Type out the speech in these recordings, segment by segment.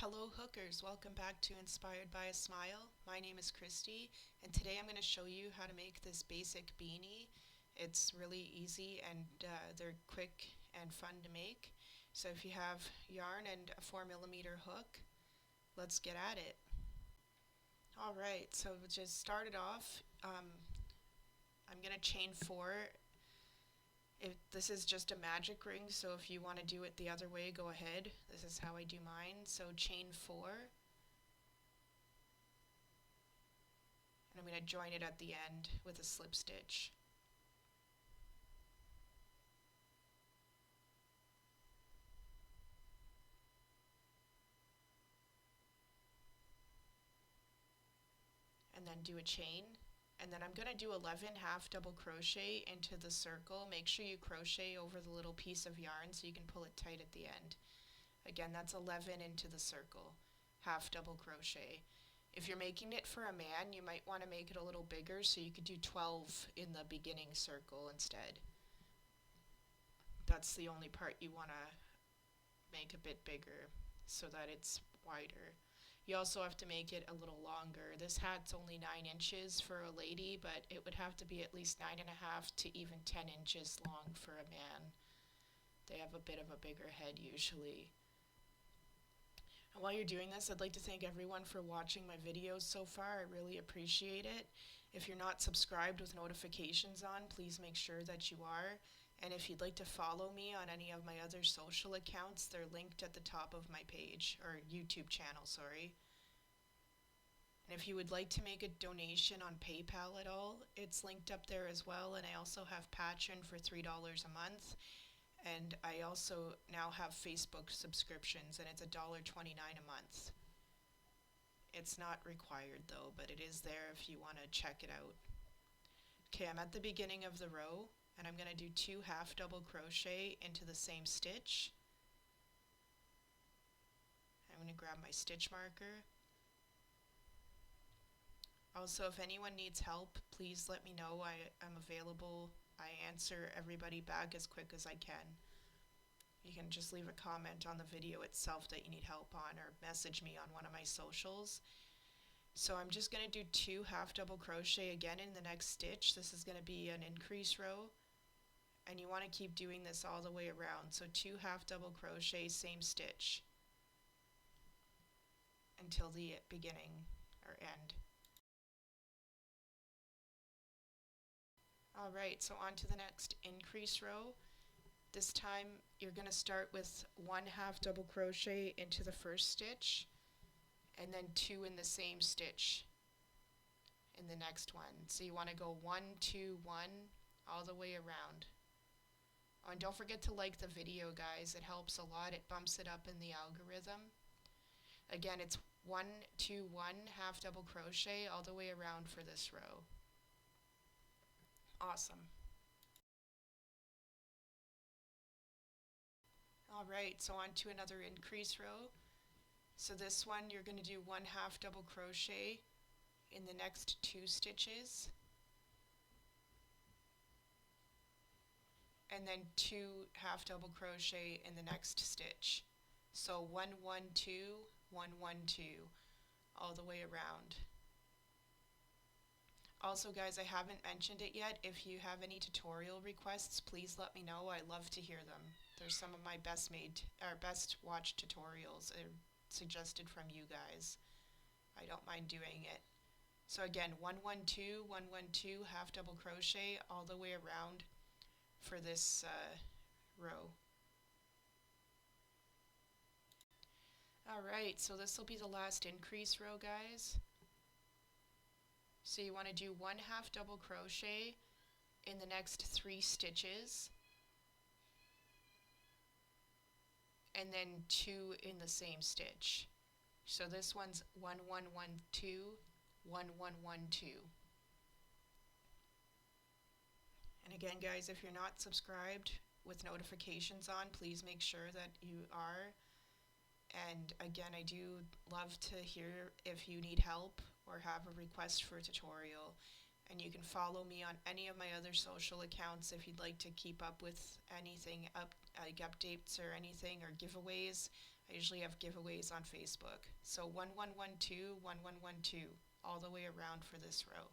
Hello hookers, welcome back to Inspired by a Smile. My name is Christy and today I'm going to show you how to make this basic beanie. It's really easy and they're quick and fun to make. So if you have yarn and a 4mm hook, let's get at it. Alright, so just start it off. I'm going to chain 4. This is just a magic ring, so if you want to do it the other way, go ahead. This is how I do mine. So chain 4. And I'm going to join it at the end with a slip stitch. And then do a chain. And then I'm going to do 11 half double crochet into the circle. Make sure you crochet over the little piece of yarn so you can pull it tight at the end. Again, that's 11 into the circle, half double crochet. If you're making it for a man, you might want to make it a little bigger, so you could do 12 in the beginning circle instead. That's the only part you want to make a bit bigger so that it's wider. You also have to make it a little longer. This hat's only 9 inches for a lady, but it would have to be at least 9.5 to even 10 inches long for a man. They have a bit of a bigger head usually. And while you're doing this, I'd like to thank everyone for watching my videos so far. I really appreciate it. If you're not subscribed with notifications on, please make sure that you are. And if you'd like to follow me on any of my other social accounts, they're linked at the top of my page, or YouTube channel, sorry. And if you would like to make a donation on PayPal at all, it's linked up there as well. And I also have Patreon for $3 a month. And I also now have Facebook subscriptions, and it's $1.29 a month. It's not required though, but it is there if you want to check it out. Okay, I'm at the beginning of the row, and I'm going to do 2 half double crochet into the same stitch. I'm going to grab my stitch marker. Also, if anyone needs help, please let me know. I'm available. I answer everybody back as quick as I can. You can just leave a comment on the video itself that you need help on, or message me on one of my socials. So I'm just going to do 2 half double crochet again in the next stitch. This is going to be an increase row, and you want to keep doing this all the way around. So 2 half double crochet, same stitch until the beginning or end. Alright, so on to the next increase row. This time you're going to start with 1 half double crochet into the first stitch, and then 2 in the same stitch in the next one. So you want to go 1, 2, 1 all the way around. Oh, and don't forget to like the video, guys. It helps a lot. It bumps it up in the algorithm. Again, it's 1, 2, 1 half double crochet all the way around for this row. Awesome. Alright, so on to another increase row. So this one you're going to do 1 half double crochet in the next 2 stitches, and then 2 half double crochet in the next stitch. So 1, 1, 2, 1, 1, 2 all the way around. Also, guys, I haven't mentioned it yet. If you have any tutorial requests, please let me know. I love to hear them. They're some of my best watched tutorials suggested from you guys. I don't mind doing it. So again, 1, 1, 2, 1, 1, 2 half double crochet all the way around for this row. Alright, so this will be the last increase row, guys. So you want to do 1 half double crochet in the next 3 stitches, and then 2 in the same stitch. So this one's 1, 1, 1, 2, 1, 1, 1, 2. And again, guys, if you're not subscribed with notifications on, please make sure that you are. And again, I do love to hear if you need help or have a request for a tutorial. And you can follow me on any of my other social accounts if you'd like to keep up with anything, like updates or anything, or giveaways. I usually have giveaways on Facebook. So 1112, 1112, all the way around for this row.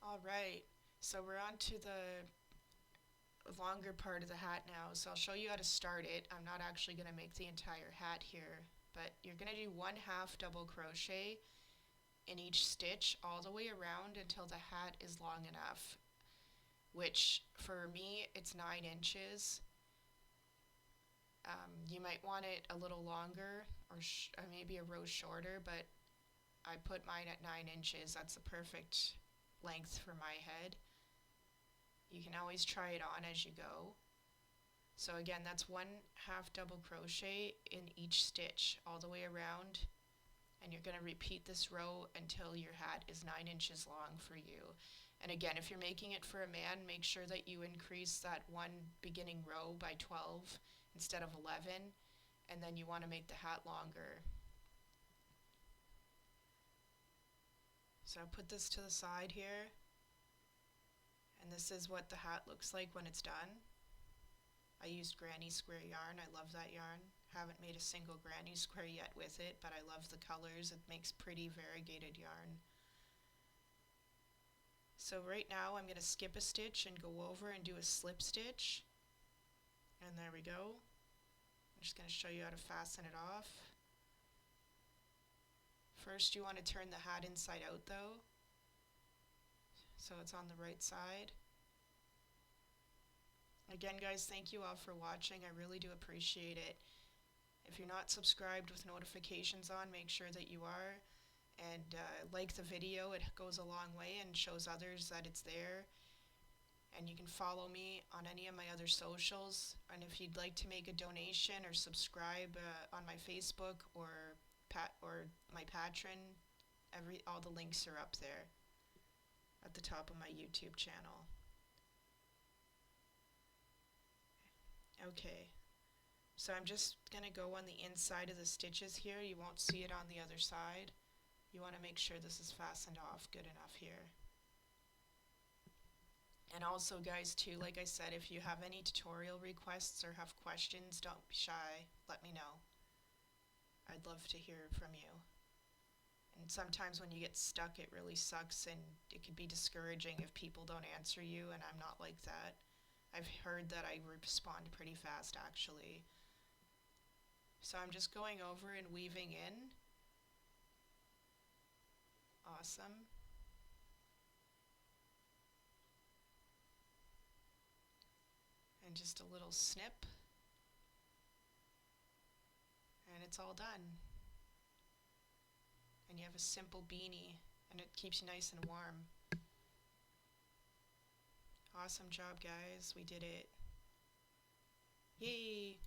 All right, so we're on to the longer part of the hat now. So I'll show you how to start it. I'm not actually going to make the entire hat here, but you're going to do 1/2 double crochet in each stitch all the way around until the hat is long enough, which for me it's 9 inches. You might want it a little longer or maybe a row shorter, but I put mine at 9 inches. That's the perfect length for my head. You can always try it on as you go. So again, that's 1/2 double crochet in each stitch all the way around, and you're going to repeat this row until your hat is 9 inches long for you. And again, if you're making it for a man, make sure that you increase that one beginning row by 12 instead of 11, and then you want to make the hat longer. So I'll put this to the side here, and this is what the hat looks like when it's done. I used granny square yarn. I love that yarn. Haven't made a single granny square yet with it, but I love the colors. It makes pretty variegated yarn. So right now I'm going to skip a stitch and go over and do a slip stitch. And there we go. I'm just going to show you how to fasten it off. First you want to turn the hat inside out though, so it's on the right side. Again guys, thank you all for watching. I really do appreciate it. If you're not subscribed with notifications on, make sure that you are. And like the video, it goes a long way and shows others that it's there. And you can follow me on any of my other socials. And if you'd like to make a donation or subscribe on my Facebook or my Patreon, all the links are up there at the top of my YouTube channel. Okay, so I'm just going to go on the inside of the stitches here. You won't see it on the other side. You want to make sure this is fastened off good enough here. And also guys too, like I said, if you have any tutorial requests or have questions, don't be shy, let me know. I'd love to hear from you. And sometimes when you get stuck, it really sucks, and it can be discouraging if people don't answer you, and I'm not like that. I've heard that I respond pretty fast actually. So I'm just going over and weaving in. Awesome. And just a little snip. And it's all done. And you have a simple beanie, and it keeps you nice and warm. Awesome job guys, we did it. Yay!